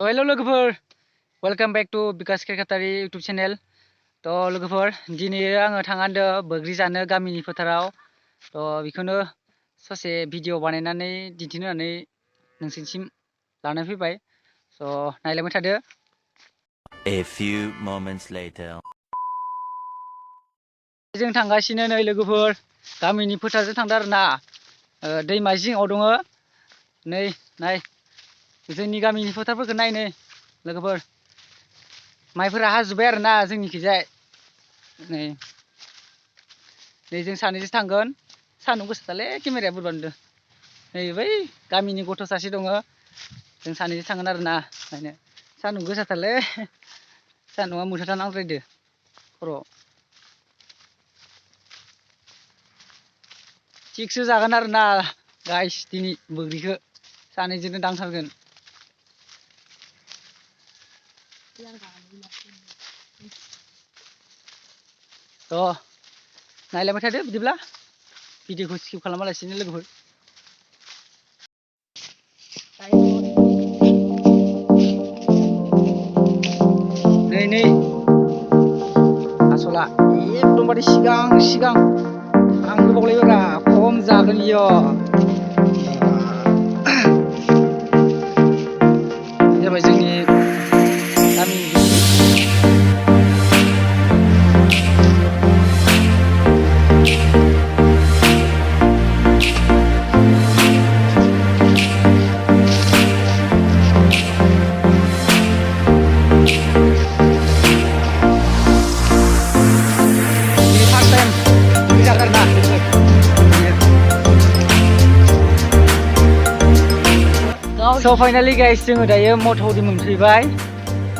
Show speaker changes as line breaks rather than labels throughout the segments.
Hello लोगोफोर welcome back to Bikash Kherkatary YouTube channel. तो लोगोफोर दिनै आङो थांहांदों बोग्रि जानो गामिनि फोथाराव। तो बेखौनो ससे भिडिअ बानायनानै दिन्थिनो होननानै नोंसिनिसिम लाना फैबाय। स' नायलांबाय थादो।
A few moments later.
जों थांगासिनो नै लोगोफोर गामिनि फोथारजों थांदों आरोना। दैमा जिङाव दङ। नै नाय जोंनि गामिनि फोथारफोरखौ नायनो लोगोफोर माइफोरा हाजोब्बाय आरोना जोंनिखैजाय। नै जों सानैजों थांगोन। सान्दुं गोसाथारलै केमेराया बोरैबा नुदों। नै बै गामिनि गथ' सासे दङ, जों सानैजों थांगोन आरोना नायनो। सान्दुं गोसाथारलै, सान्दुंआ मुथाथार नांद्रायदो खर'आव। थिगसो जागोन आरोना गाइस, दिनै बोग्रिखौ सानैजोंनो दांथारगोन। थ' नायलांबाय थादो बिदिब्ला भिडिअखौ स्किप खालामालासिनो लोगोफोर। नै आसला एकदमबारे सिगां आं गोबावलायबायब्रा खम जागोन इयो। जाबाय जोंनि गामिनि So finally guys, जोङो दायो मथौरि मोनफैबाय।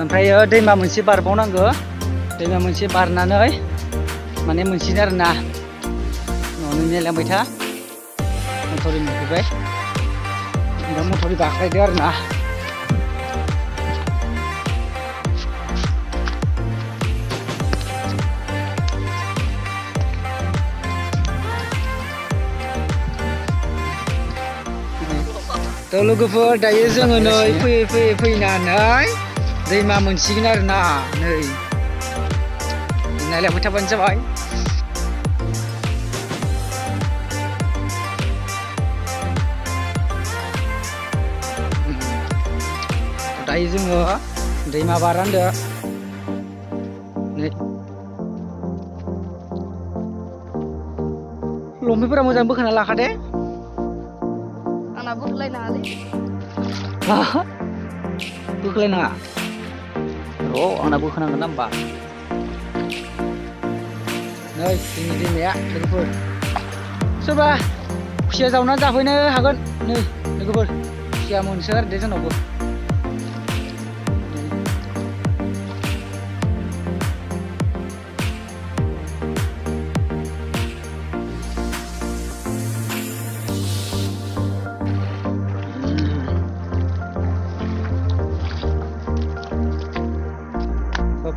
ओमफ्रायो दैमा मोनसे बारबावनांगौ। दैमा मोनसे बारनानै माने मोनसिगोन आरोना। न'आवनो नेलांबाय था, मथौरि मोनफैबाय। ओमफ्राय मथौरि बाख्लायदो आरोना। थ' लोगोफोर दायो जोङो नै फैयै फैनानै दैमा मोनसिगोन आरोना। नै नायलांबाय थाबानो जाबाय। दायो जोङो दैमा बारनांदो। नै लंपेन्टफोरा मोजां बोखाना लाखादे।
आंना बोख्लायनाङालै।
बोख्लायनाङा र' आंना बोखोनांगोन ना होमबा। नै जोंनि दैमाया लोगोफोर, सोरबा खुसिया जावना जाफैनो हागोन। नै लोगोफोर खुसिया मोनसो आरो दे जोंनावबो।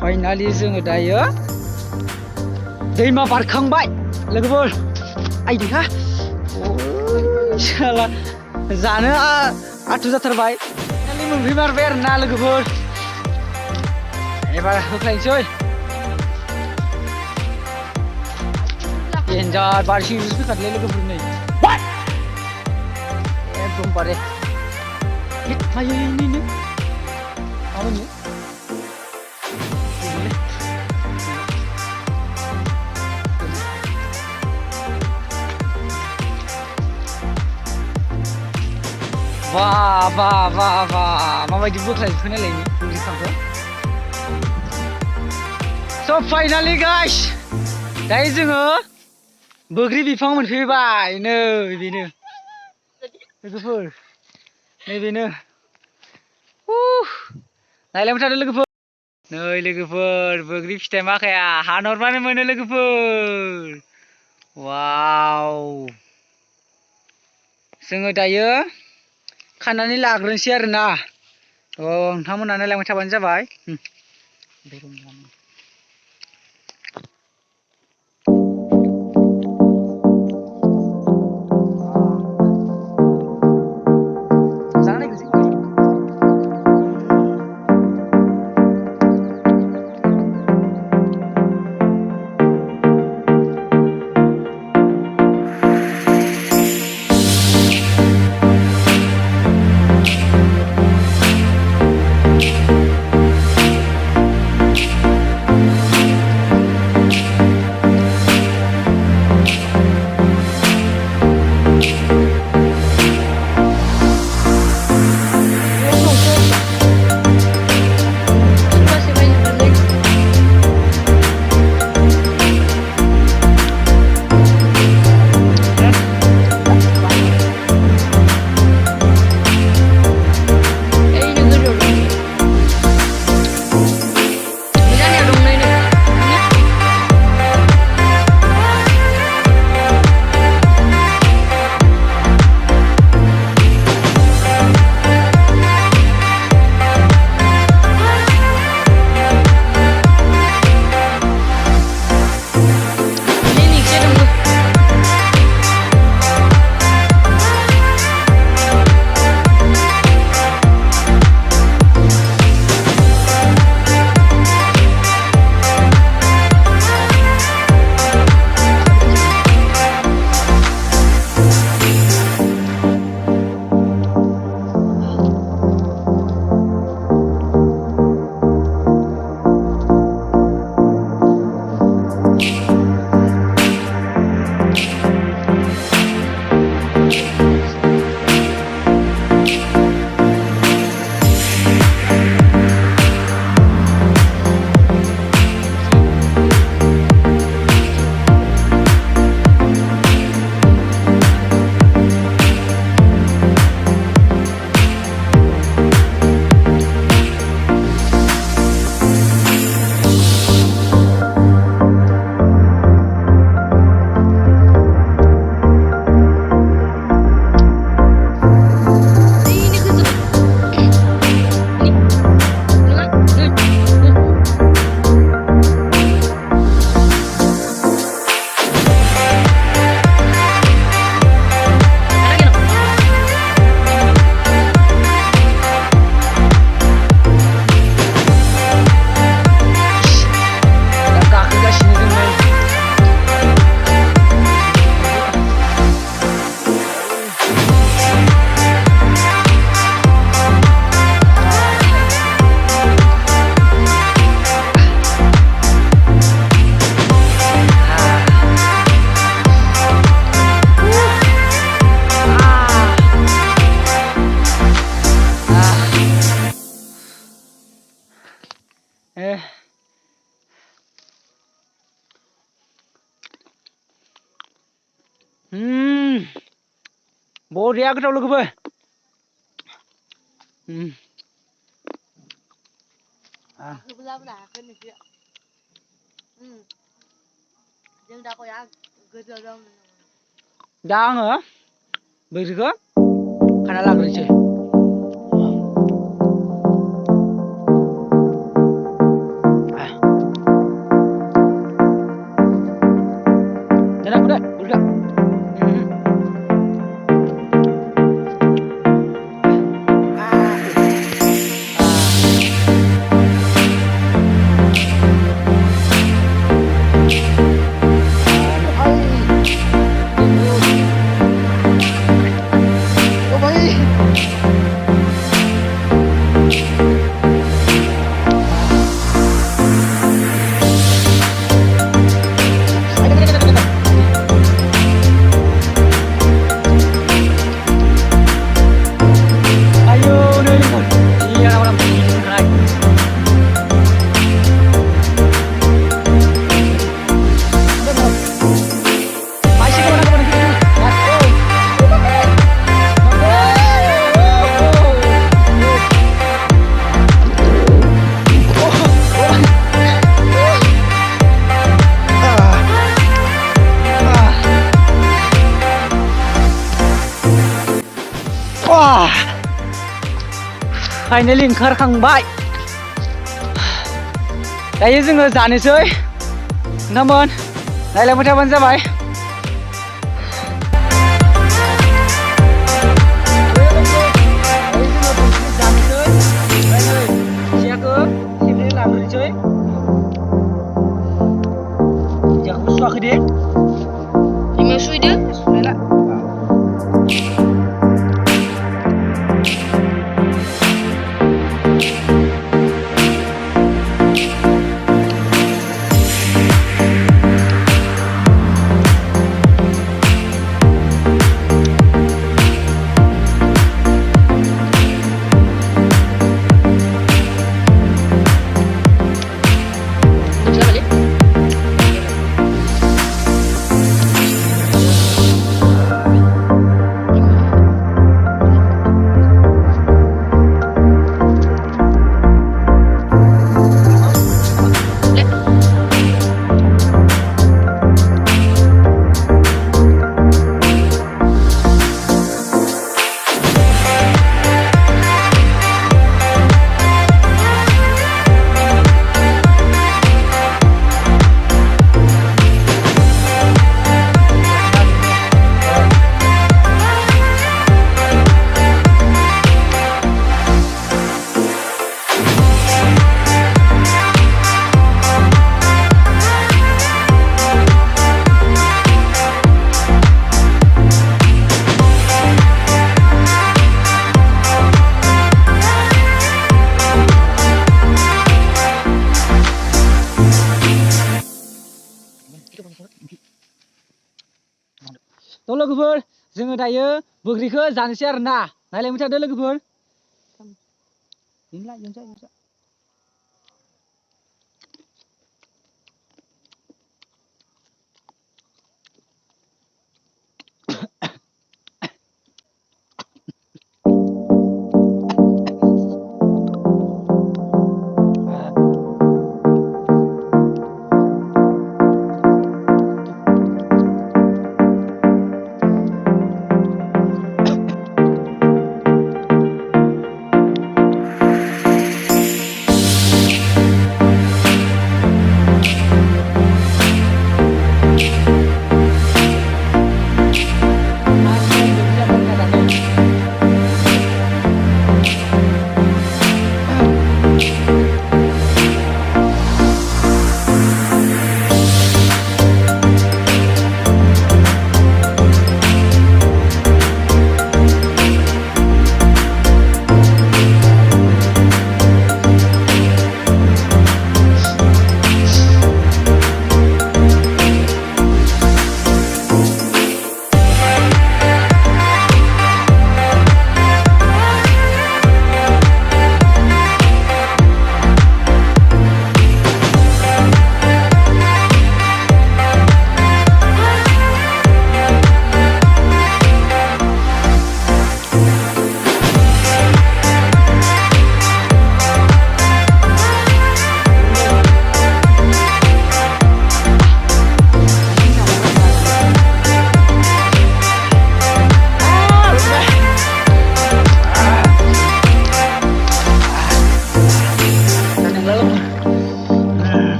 फाइनालि जोङो दायो दैमा बारखांबाय लोगोफोर। आइदिहा साला जानो आथुर जाथारबाय। फाइनालि मोनफैमारबाय आरोना लोगोफोर। एबार होख्लायनोसै। देन्जार बारसिं फैखादोलै लोगोफोर। नै एकदमबारे आयैनो माबानो वाह माबायदि बोख्लायखो नायलायनि बोग्रिफोरखौ। स' फाइनालि गाइस दायो जोङो बोग्रि बिफां मोनफैबाय। नै बेनो लोगोफोर, नै बेनो। नायलांबाय थादो लोगोफोर। नै लोगोफोर बोग्रि फिथाइ माखाया हानहरबानो मोनो लोगोफोर। वाव, जोङो दायो खानानै लाग्रोनोसै आरोना। नोंथांमोना नायलांबाय थाबानो जाबाय। Eh. बरिया गोथाव लोगोफोर। दा आङो बैग्रिखौ खाना लाग्रोनोसै। फाइनालि ओंखारखांबाय। दायो जोङो जानोसै। नोंथांमोन नायलांबाय थाबानो जाबाय। सुवाखै दे सुइदो सुनायला। थ' लोगोफोर जोङो दायो बैग्रिखौ जानोसै आरोना। नायलांबाय थादो लोगोफोर।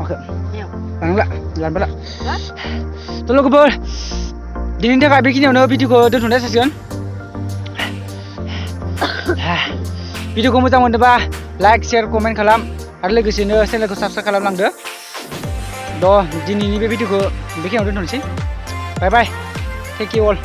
लामाखौ लांला लानबाला थ' लोगोफोर दिनैनि थाखाय बेखिनियावनो भिडिअखौ दोनथ'नाय जासिगोन भिडिअखौ मोजां मोनदोंबा लाइक शेयार कमेन्ट खालाम आरो लोगोसेनो चेनेलखौ साबस्क्राइब खालामलांदो थ' दिनैनि बे भिडिअखौ बेखिनियावनो दोनथ'नोसै बाय बाय थेंक इउ अल